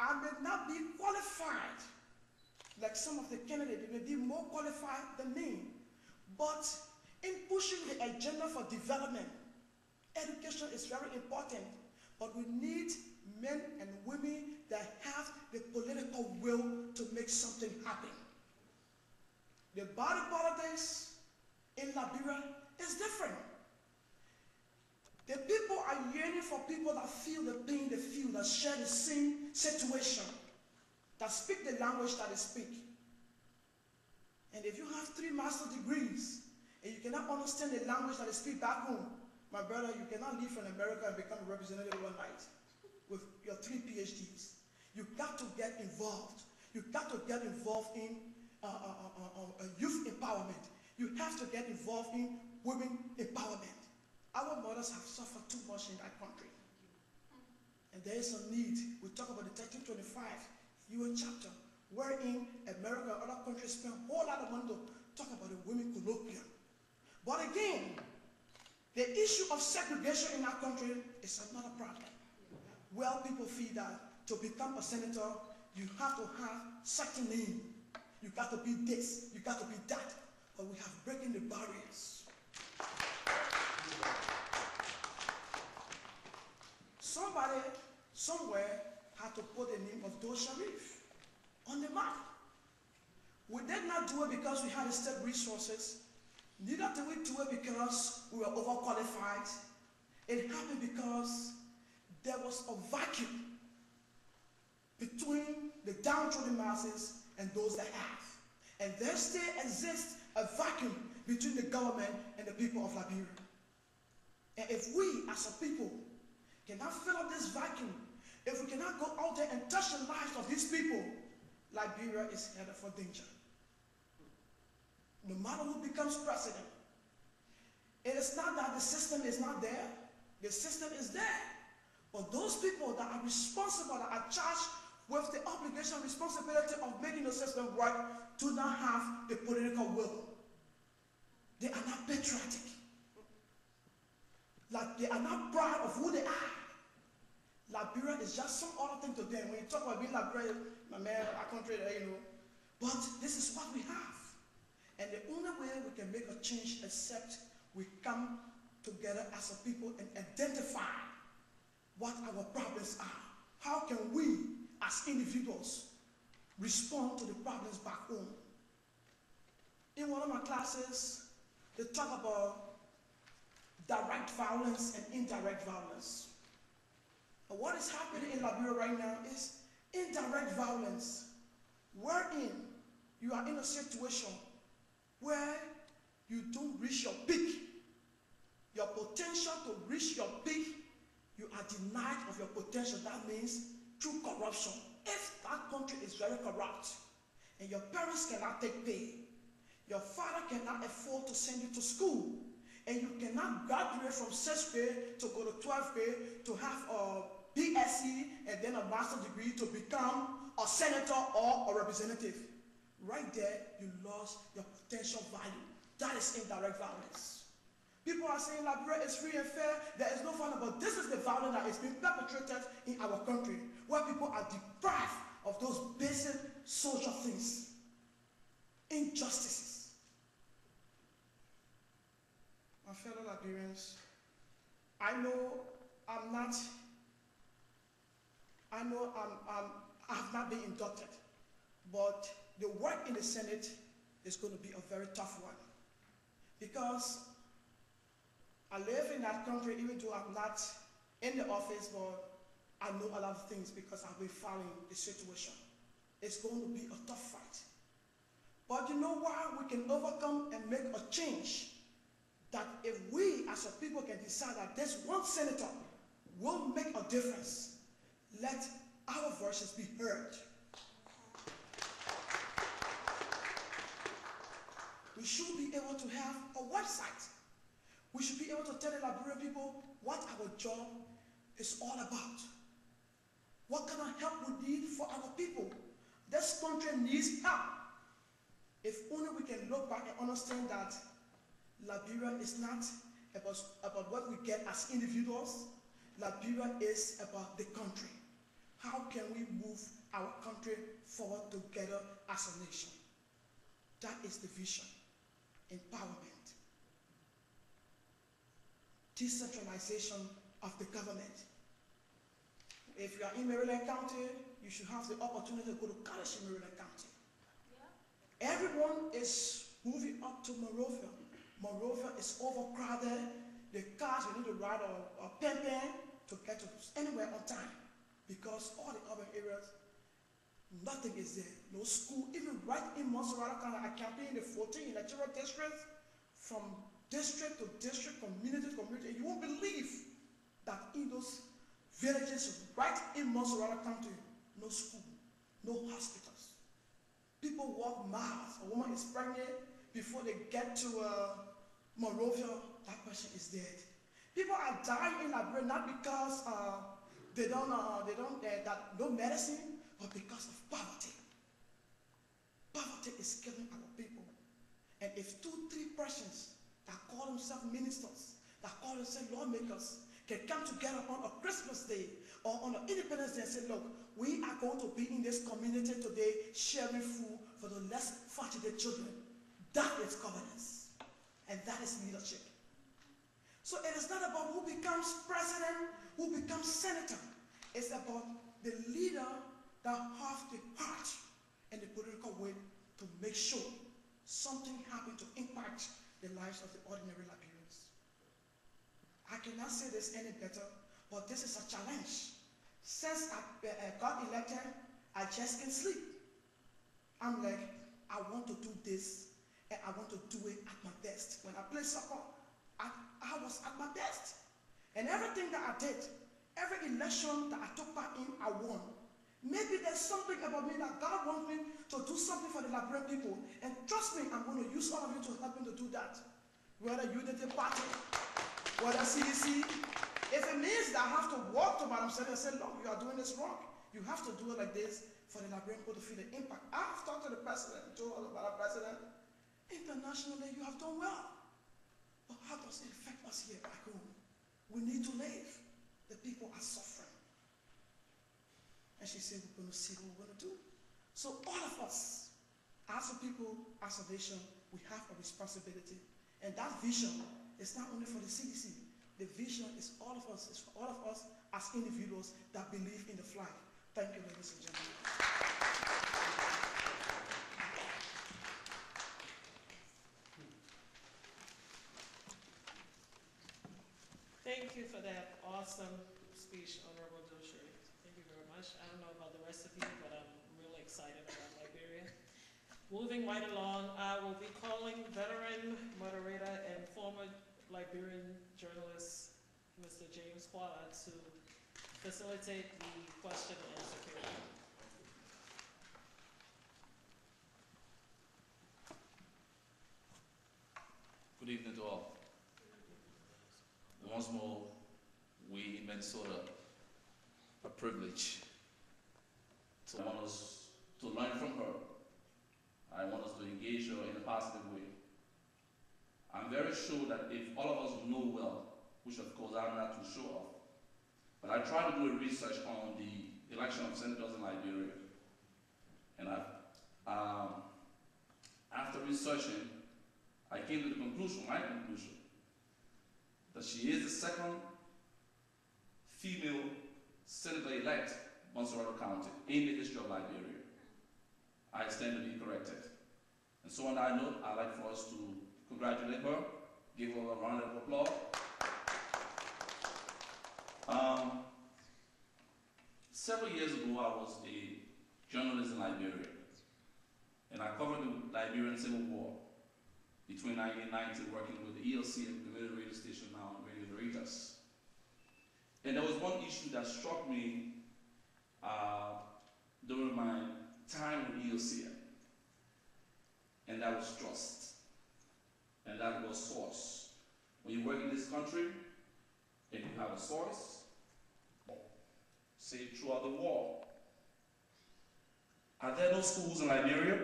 I may not be qualified like some of the candidates. They may be more qualified than me. But in pushing the agenda for development, education is very important. But we need men and women that have the political will to make something happen. The body politics in Liberia is different. The people are yearning for people that feel the pain they feel, that share the same situation, that speak the language that they speak. And if you have 3 master's degrees and you cannot understand the language that they speak back home, my brother, you cannot leave from America and become a representative overnight with your 3 PhDs. You've got to get involved. You've got to get involved in youth empowerment. You have to get involved in women empowerment. Our mothers have suffered too much in that country. And there is a need. We talk about the 1325 UN chapter, wherein America and other countries spend a whole lot of money to talk about the women colloquium. But again, the issue of segregation in our country is another problem. Well, people feel that to become a senator, you have to have certain name. You got to be this, you got to be that. But we have breaking the barriers. Somebody, somewhere, had to put the name of Dole Sharif on the map. We did not do it because we had the state resources. Neither did we do it because we were overqualified. It happened because there was a vacuum between the downtrodden masses and those that have. And there still exists a vacuum between the government and the people of Liberia. And if we, as a people, cannot fill up this vacuum, if we cannot go out there and touch the lives of these people, Liberia is headed for danger. No matter who becomes president, it is not that the system is not there. The system is there. But those people that are responsible, that are charged with the obligation and responsibility of making the system work, do not have the political will. They are not patriotic. Like, they are not proud of who they are. Liberia is just some other thing to them. When you talk about being Liberia, my man, our country, you know. But this is what we have. And the only way we can make a change except we come together as a people and identify what our problems are. How can we, as individuals, respond to the problems back home? In one of my classes, they talk about direct violence and indirect violence. And what is happening in Liberia right now is indirect violence, wherein you are in a situation where you don't reach your peak. Your potential to reach your peak, you are denied of your potential. That means through corruption. If that country is very corrupt and your parents cannot take pay, your father cannot afford to send you to school, and you cannot graduate from 6th grade to go to 12th grade to have a BSc and then a master's degree to become a senator or a representative. Right there, you lost your potential value. That is indirect violence. People are saying Liberia is free and fair. There is no fun, but this is the violence that is being perpetrated in our country, where people are deprived of those basic social things, injustices. My fellow Liberians, I have not been inducted, but the work in the Senate is going to be a very tough one, because I live in that country, even though I'm not in the office, but I know a lot of things because I've been following the situation. It's going to be a tough fight. But you know why we can overcome and make a change? That if we as a people can decide that this one senator will make a difference, let our voices be heard. We should be able to have a website. We should be able to tell the Liberian people what our job is all about. What kind of help we need for our people. This country needs help. If only we can look back and understand that Liberia is not about what we get as individuals. Liberia is about the country. How can we move our country forward together as a nation. That is the vision. Empowerment. Decentralization of the government. If you are in Maryland County, you should have the opportunity to go to college in Maryland County. Yeah. Everyone is moving up to Monrovia. Monrovia is overcrowded. The cars, you need to ride a pen to get to anywhere on time because all the urban areas, nothing is there. No school, even right in Montserrat County, I campaigned in the 14 electoral districts, from district to district, community to community. You won't believe that in those villages right in Montserrat County, no school, no hospitals. People walk miles. A woman is pregnant before they get to Monrovia, that person is dead. People are dying in Liberia not because they don't that no medicine, but because of poverty. Poverty is killing our people. And if 2-3 persons that call themselves ministers, that call themselves lawmakers, can come together on a Christmas day or on an Independence Day and say, look, we are going to be in this community today sharing food for the less fortunate children. That is governance. And that is leadership. So it is not about who becomes president, who becomes senator. It's about the leader that has the heart and the political will to make sure something happens to impact the lives of the ordinary Liberians. I cannot say this any better, but this is a challenge. Since I got elected, I just can't sleep. I'm like, I want to do this, and I want to do it at my best. When I play soccer, I was at my best. And everything that I did, every election that I took part in, I won. Maybe there's something about me that God wants me to do something for the Liberian people. And trust me, I'm going to use all of you to help me to do that. Whether Unity Party, whether CDC. If it means that I have to walk to Madam Senate and say, look, you are doing this wrong. You have to do it like this for the Liberian people to feel the impact. I've talked to the president, told Madam President, internationally you have done well. But how does it affect us here back home? We need to live. The people are suffering. And she said, we're going to see what we're going to do. So all of us, as a people, as a nation, we have a responsibility. And that vision is not only for the CDC. The vision is all of us. It's for all of us as individuals that believe in the flag. Thank you, ladies and gentlemen. Thank you for that awesome speech, Honorable Doshiri. Thank you very much. I don't know about the rest of you, but I'm really excited about Liberia. Moving right along, I will be calling veteran moderator and former Liberian journalist, Mr. James Kwala, to facilitate the question and answer period. Good evening to all. Once more, we in Minnesota are privileged to want us to learn from her. I want us to engage her in a positive way. I'm very sure that if all of us know well, which of course I'm not too sure of, but I tried to do a research on the election of senators in Liberia. And after researching, I came to the conclusion, my conclusion, that she is the second female senator-elect Montserrat County in the history of Liberia. I stand to be corrected. And so on that note, I'd like for us to congratulate her, give her a round of applause. Several years ago, I was a journalist in Liberia, and I covered the Liberian Civil War between 1990, working with the ELC and the radio station now, Radio Veritas. And there was one issue that struck me during my time with ELC, and that was trust, and that was source. When you work in this country, and you have a source, say throughout the war, are there no schools in Liberia?